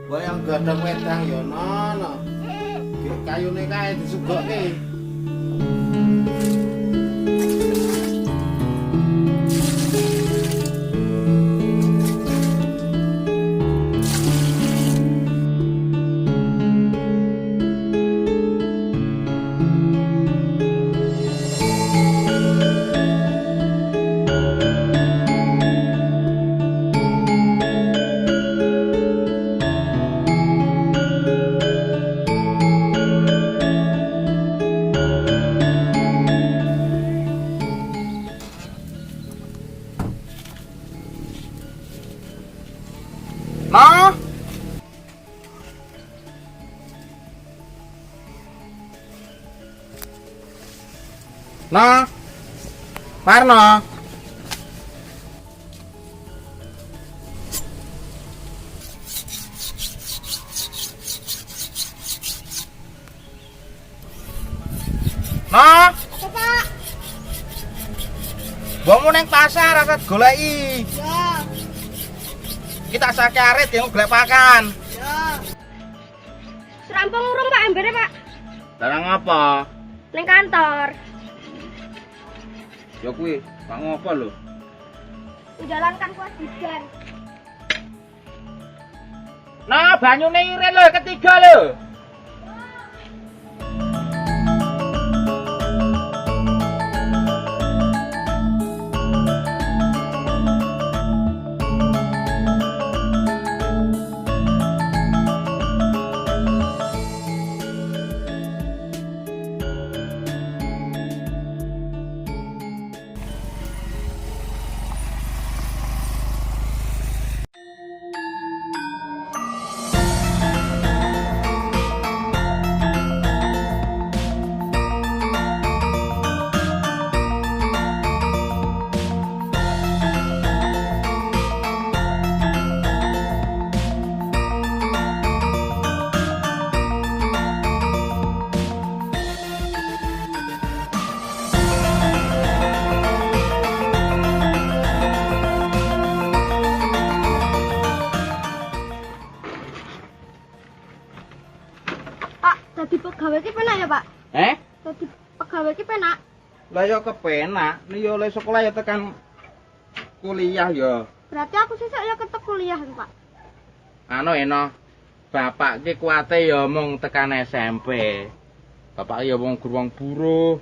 Wah yang gadang wedang ya nono. Kayune kae disugokke. Nah, nah, Parno. Nah, Apa, Pak? bawa neng pasar asal goleki. Ya, Kita sakit arit yang golek pakan. ya. Serampung urung Pak embere, Pak. Larang apa? Ning kantor. Ya kuwi, tak ngopo lho. Menjalankan kewajiban. Nah, banyune irit lho ketiga lho. Pak, dadi pegawai ki penak ya, Pak? Dadi pegawai ki penak. Lah ya kepenak, nek ya oleh sekolah ya tekan kuliah ya. Berarti aku sesuk ya ketek kuliah, Pak. Anu eno. Bapak ki kuwate ya mung tekan SMP. Bapak ya wong guru wong buruh.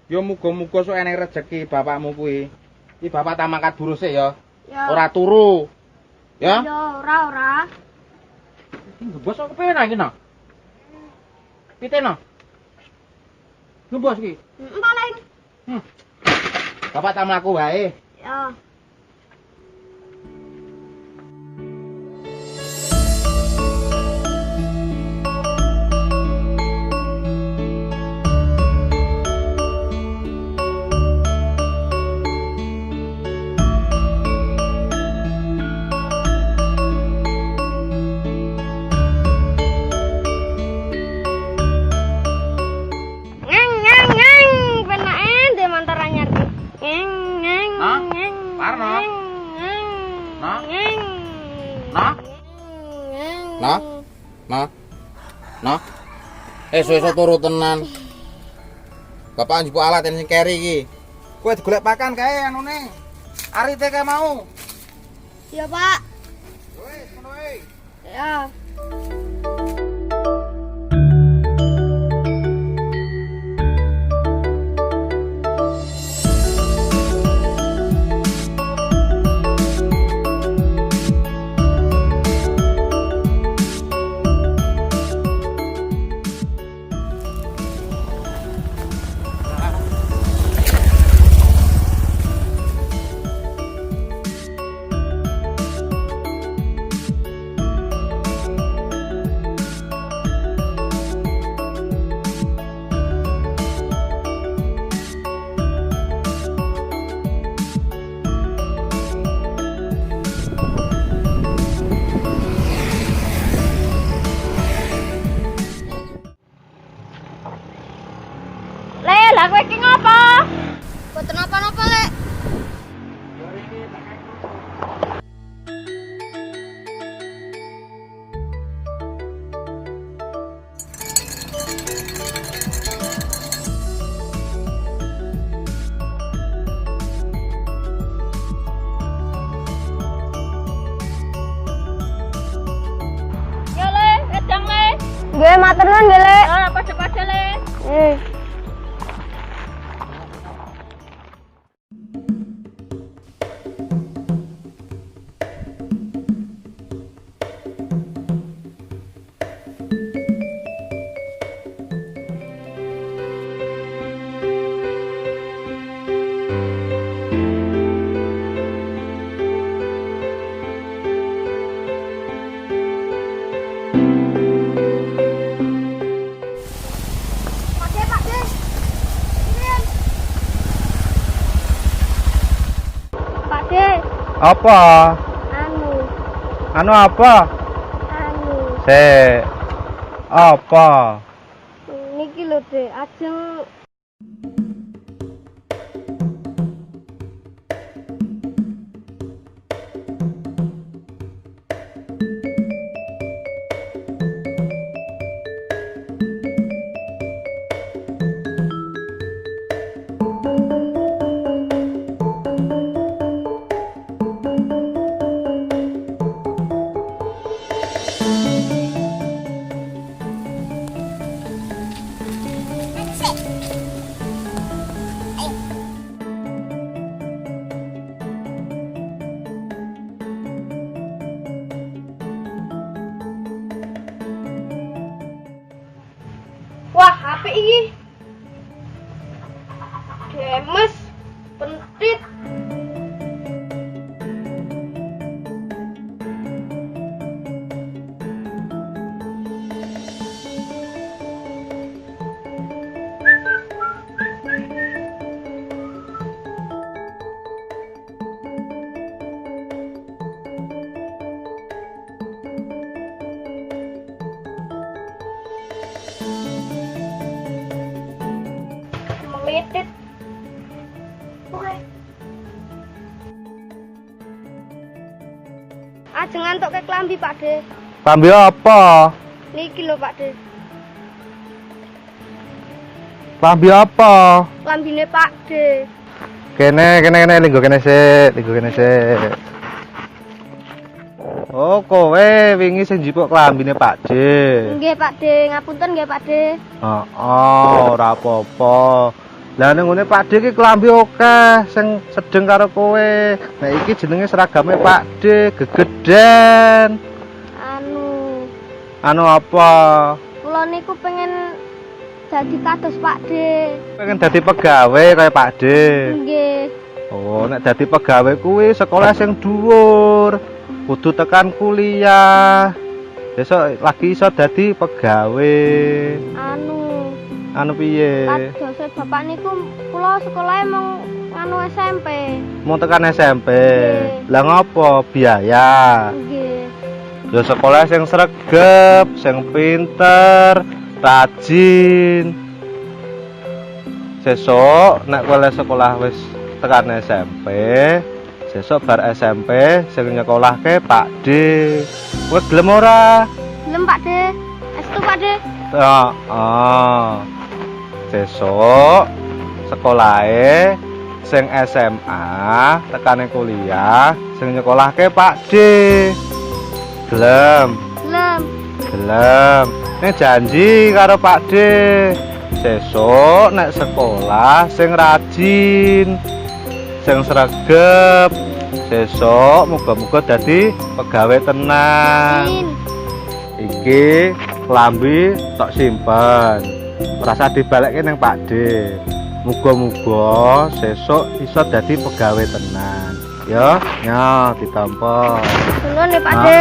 Ya muga-muga sok eneng rezeki bapakmu kuwi. Iki bapak tak mangkat buruh sik ya. Ya. Ora turu. Ya? Ya, ora. Ngebos kok kepenak iki no. Pite no. Ngebos iki. Paling. Bapak tak mlaku wae. Ya. Ngeng, penake ndek motor anyar ki. Ngeng. Hah? Parno? Nah? Nah? Nah? Nah? Nah? Esuk-esuk turu tenan. Bapak njupuk alat sing keri iki. Kowe digolek pakan kae anune. Arite kae mau. Ya, Pak. Wis ngono wae. Ya. Nggih, matur nuwun nggih, Le. Padha-padha, Le. Apa? Anu apa? Apa? Niki lho, Dek, ajeng wah, HP iki. Gemes, pentit. Melitit. Oke. Ajeng ngantuk ke klambi, Pak De. Klambi apa? Niki lho, Pak De. Klambi apa? Klambine Pak De. Kene linggo kene sik. Oh, kowe wingi sing njipuk klambine Pak D. Nggih, Pak De, ngapunten nggih, Pak De. Ora apa-apa. Lah ning ngene Pak D iki klambi akeh sing sedeng karo kowe. Nah iki jenenge seragame Pak D, gegeden. Anu apa? Kula niku pengen dadi kados Pak D. Pengen dadi pegawai kaya Pak D. Nggih. Oh, nek dadi pegawai kuwi sekolah sing dhuwur. Kudu tekan kuliah. Besok lagi iso dadi pegawai. Anu piye? Kados Bapak niku kula sekolahe mung anu SMP. Mau tekan SMP. Lah ngopo biaya? Nggih. Ya sekolah sing sregep, sing pinter, rajin. Sesuk nek kowe sekolah wis tekan SMP, sesuk bar SMP sing nyekolahke Pak D. Kowe gelem ora? Gelem, Pak De. Estu, Pak De. Sesuk sekolahe sing SMA tekane kuliah sing nyekolahke Pak D. Gelem. Nek janji karo Pak D. Sesuk nek sekolah sing rajin, sing sregep. Sesuk muga-muga dadi pegawai tenan. Iki klambi tok simpen. Rasa dibalekke ning Pak D. Muga-muga sesuk iso dadi pegawai tenan. Ya, ditampa. Nuwun Pak De.